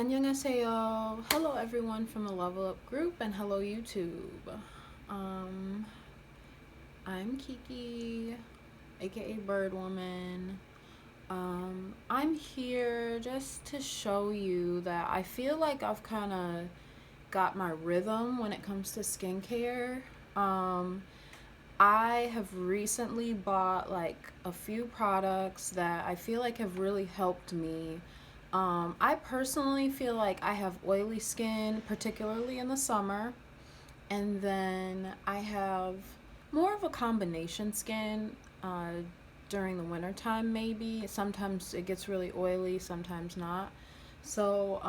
안녕하세요. Hello everyone from the Level Up group and hello YouTube. I'm Kiki, aka Birdwoman. I'm here just to show you that I feel like I've kind of got my rhythm when it comes to skincare. I have recently bought like a few products that I feel like have really helped me. I personally feel like I have oily skin, particularly in the summer, and then I have more of a combination skin during the winter time, maybe. Sometimes it gets really oily, sometimes not. So,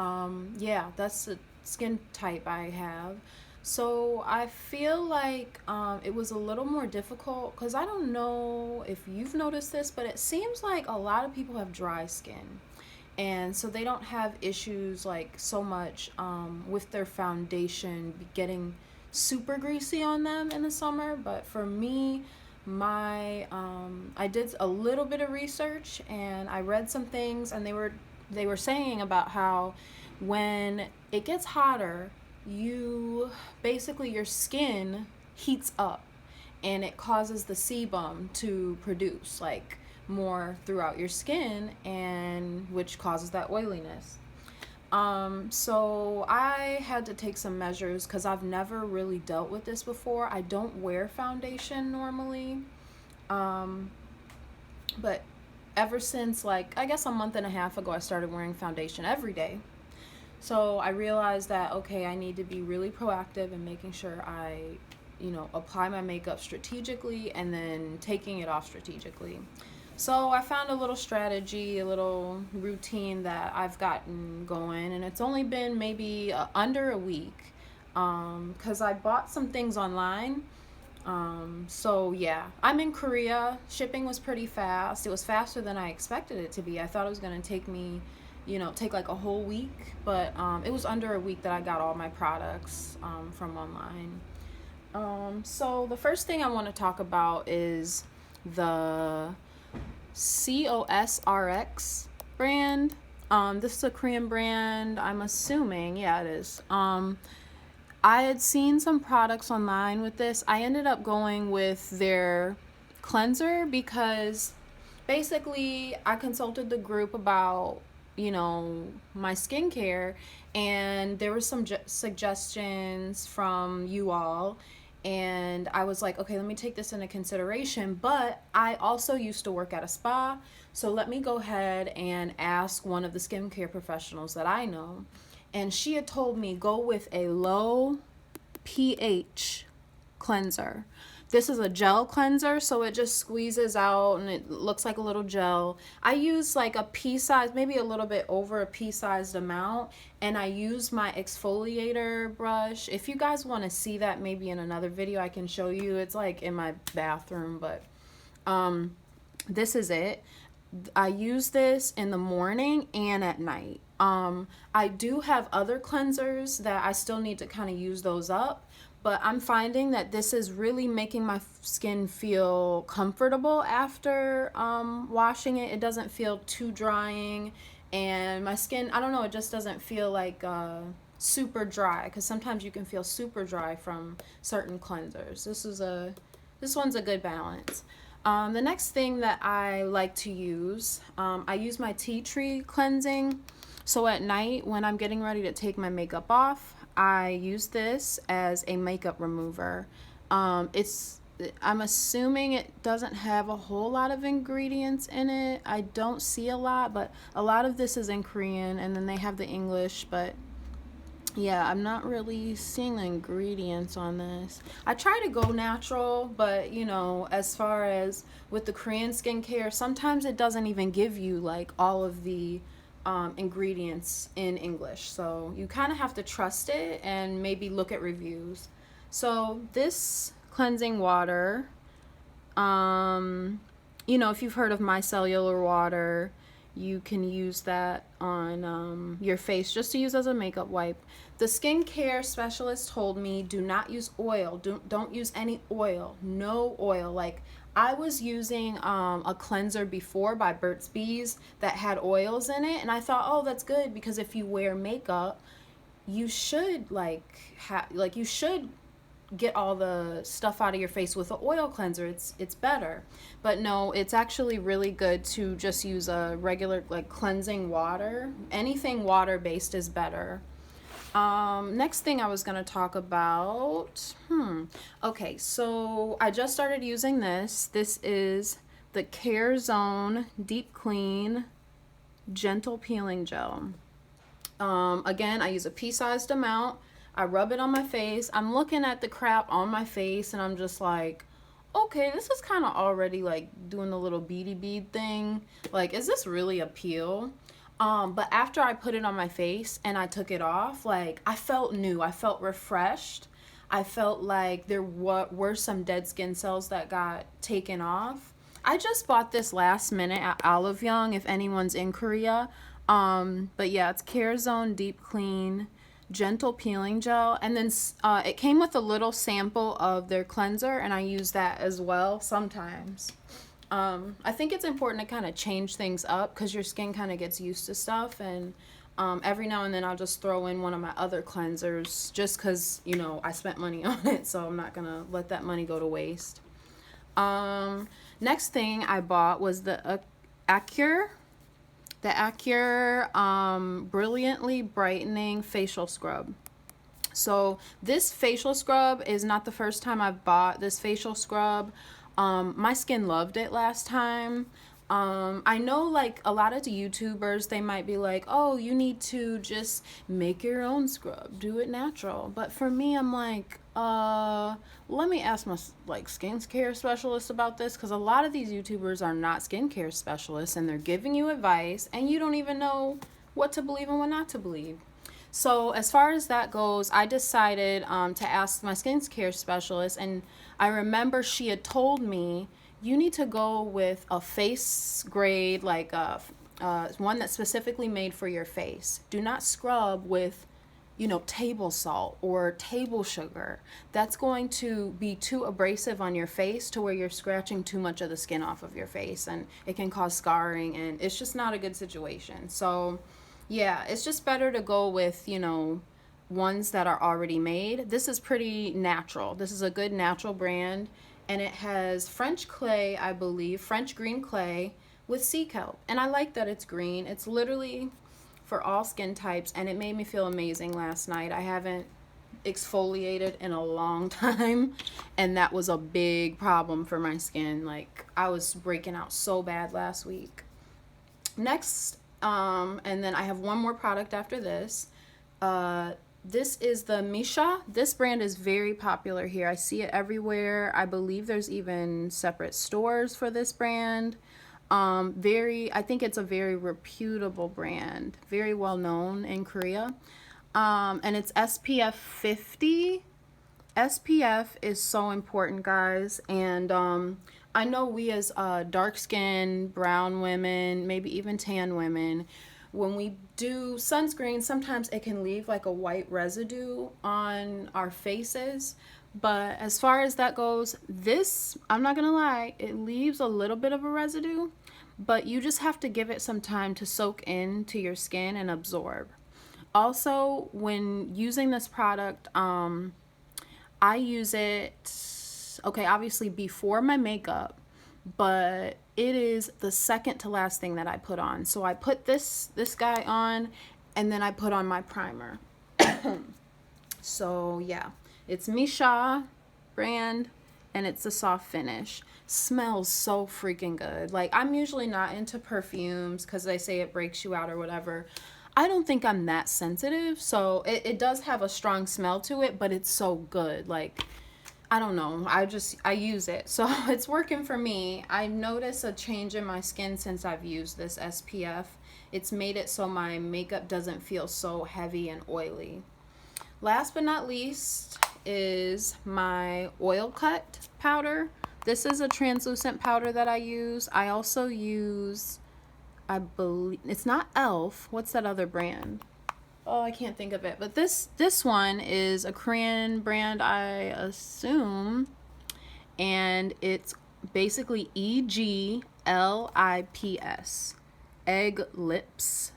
yeah, that's the skin type I have. So I feel like it was a little more difficult because I don't know if you've noticed this, but it seems like a lot of people have dry skin. And so they don't have issues like so much with their foundation getting super greasy on them in the summer. But for me, my I did a little bit of research and I read some things, and they were saying about how when it gets hotter, you basically your skin heats up and it causes the sebum to produce like more throughout your skin, and which causes that oiliness. So I had to take some measures because I've never really dealt with this before. I don't wear foundation normally, but ever since like I guess a month and a half ago I started wearing foundation every day. So I realized that okay, I need to be really proactive in making sure I apply my makeup strategically and then taking it off strategically. So I found a little strategy, a little routine that I've gotten going, and it's only been maybe under a week because I bought some things online. So yeah, I'm in Korea. Shipping was pretty fast. It was faster than I expected it to be. I thought it was going to take me, take like a whole week, but it was under a week that I got all my products from online. So the first thing I want to talk about is the COSRX brand. This is a Korean brand, I'm assuming. Yeah, it is. I had seen some products online with this. I ended up going with their cleanser because basically I consulted the group about, my skincare, and there were some suggestions from you all, and I was like, okay, let me take this into consideration. But I also used to work at a spa, so let me go ahead and ask one of the skincare professionals that I know. And she had told me go with a low pH cleanser. This is a gel cleanser, so it just squeezes out and it looks like a little gel. I use like a pea size, maybe a little bit over a pea sized amount, and I use my exfoliator brush. If you guys want to see that maybe in another video, I can show you. It's like in my bathroom, but this is it. I use this in the morning and at night. I do have other cleansers that I still need to kind of use those up, but I'm finding that this is really making my skin feel comfortable after washing it. It doesn't feel too drying, and my skin, I don't know, it just doesn't feel like super dry, because sometimes you can feel super dry from certain cleansers. This one's a good balance. The next thing that I like to use, I use my tea tree cleansing. So at night when I'm getting ready to take my makeup off, I use this as a makeup remover. I'm assuming it doesn't have a whole lot of ingredients in it. I don't see a lot, but a lot of this is in Korean, and then they have the English, but yeah, I'm not really seeing the ingredients on this. I try to go natural, but as far as with the Korean skincare, sometimes it doesn't even give you like all of the ingredients in English. So you kind of have to trust it and maybe look at reviews. So this cleansing water, if you've heard of micellar water, you can use that on your face just to use as a makeup wipe. The skincare specialist told me do not use oil. Don't use any oil. No oil. Like I was using a cleanser before by Burt's Bees that had oils in it, and I thought, oh, that's good because if you wear makeup, you should you should get all the stuff out of your face with an oil cleanser. It's better. But no, it's actually really good to just use a regular like cleansing water. Anything water based is better. Next thing I was gonna talk about, okay, so I just started using this. This is the Care Zone Deep Clean Gentle Peeling Gel. Again, I use a pea-sized amount. I rub it on my face. I'm looking at the crap on my face and I'm just like, okay, this is kind of already like doing the little beady bead thing. Like, is this really a peel? But after I put it on my face and I took it off, like, I felt new. I felt refreshed. I felt like there were some dead skin cells that got taken off. I just bought this last minute at Olive Young if anyone's in Korea. But yeah, it's Care Zone Deep Clean Gentle Peeling Gel. And then it came with a little sample of their cleanser, and I use that as well sometimes. I think it's important to kind of change things up because your skin kind of gets used to stuff, and every now and then I'll just throw in one of my other cleansers just because, you know, I spent money on it, so I'm not gonna let that money go to waste. Next thing I bought was the ACURE Brilliantly Brightening Facial Scrub. So this facial scrub is not the first time I've bought this facial scrub. My skin loved it last time. I know like a lot of the YouTubers, they might be like, oh, you need to just make your own scrub, do it natural. But for me, I'm like, let me ask my like skincare specialist about this, because a lot of these YouTubers are not skincare specialists and they're giving you advice and you don't even know what to believe and what not to believe. So as far as that goes, I decided to ask my skincare specialist, and I remember she had told me you need to go with a face grade, like one that's specifically made for your face. Do not scrub with, you know, table salt or table sugar. That's going to be too abrasive on your face to where you're scratching too much of the skin off of your face, and it can cause scarring, and it's just not a good situation. So yeah, it's just better to go with, you know, ones that are already made. This is pretty natural. This is a good natural brand, and it has French clay, I believe, French green clay with sea kelp. And I like that it's green. It's literally for all skin types, and it made me feel amazing last night. I haven't exfoliated in a long time, and that was a big problem for my skin. Like, I was breaking out so bad last week. Next, and then I have one more product after this. This is the MISSHA. This brand is very popular here. I see it everywhere. I believe there's even separate stores for this brand. I think it's a very reputable brand, very well known in Korea. And it's SPF 50. SPF is so important, guys. And I know we as dark-skinned, brown women, maybe even tan women, when we do sunscreen, sometimes it can leave like a white residue on our faces. But as far as that goes, this, I'm not gonna lie, it leaves a little bit of a residue, but you just have to give it some time to soak into your skin and absorb. Also, when using this product, I use it, okay, obviously before my makeup, but it is the second to last thing that I put on. So I put this guy on, and then I put on my primer. So yeah, it's MISSHA brand, and it's a soft finish. Smells so freaking good. Like, I'm usually not into perfumes because they say it breaks you out or whatever. I don't think I'm that sensitive, so it does have a strong smell to it, but it's so good. Like, I don't know, I use it, so it's working for me. I noticed a change in my skin since I've used this SPF. It's made it so my makeup doesn't feel so heavy and oily. Last but not least is my oil cut powder. This is a translucent powder that I use. I also use, I believe, it's not e.l.f. What's that other brand? Oh, I can't think of it. But this one is a Korean brand, I assume. And it's basically EGLIPS, EGLIPS,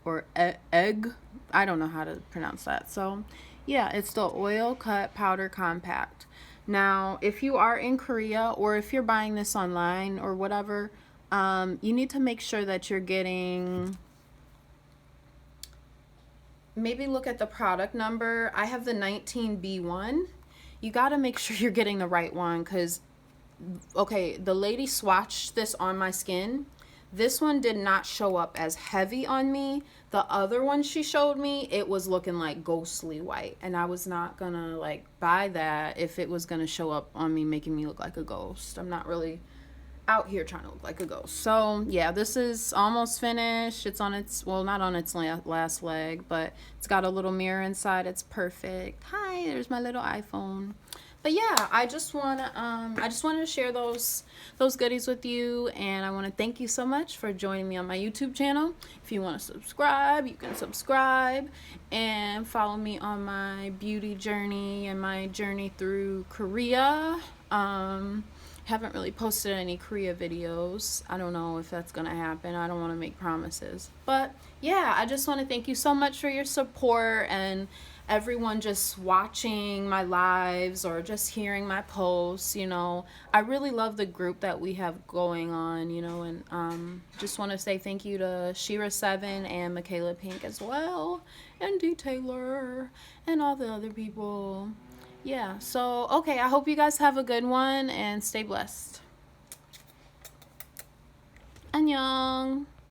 or egg. I don't know how to pronounce that. So yeah, it's the oil cut powder compact. Now, if you are in Korea or if you're buying this online or whatever, you need to make sure that you're getting, maybe look at the product number. I have the 19B1. You got to make sure you're getting the right one, because okay, the lady swatched this on my skin. This one did not show up as heavy on me. The other one she showed me, it was looking like ghostly white, and I was not gonna like buy that if it was gonna show up on me making me look like a ghost. I'm not really out here trying to look like a ghost. So yeah, this is almost finished. It's on its, well, not on its last leg, but it's got a little mirror inside. It's perfect. Hi, there's my little iPhone. But yeah, I just wanted to share those goodies with you, and I want to thank you so much for joining me on my YouTube channel. If you want to subscribe, you can subscribe and follow me on my beauty journey and my journey through Korea. Haven't really posted any Korea videos. I don't know if that's gonna happen. I don't want to make promises, but yeah, I just want to thank you so much for your support and everyone just watching my lives or just hearing my posts. You know, I really love the group that we have going on, you know, and just want to say thank you to Shira7 and Michaela Pink as well, and D Taylor and all the other people. Yeah, so okay, I hope you guys have a good one and stay blessed. Annyeong.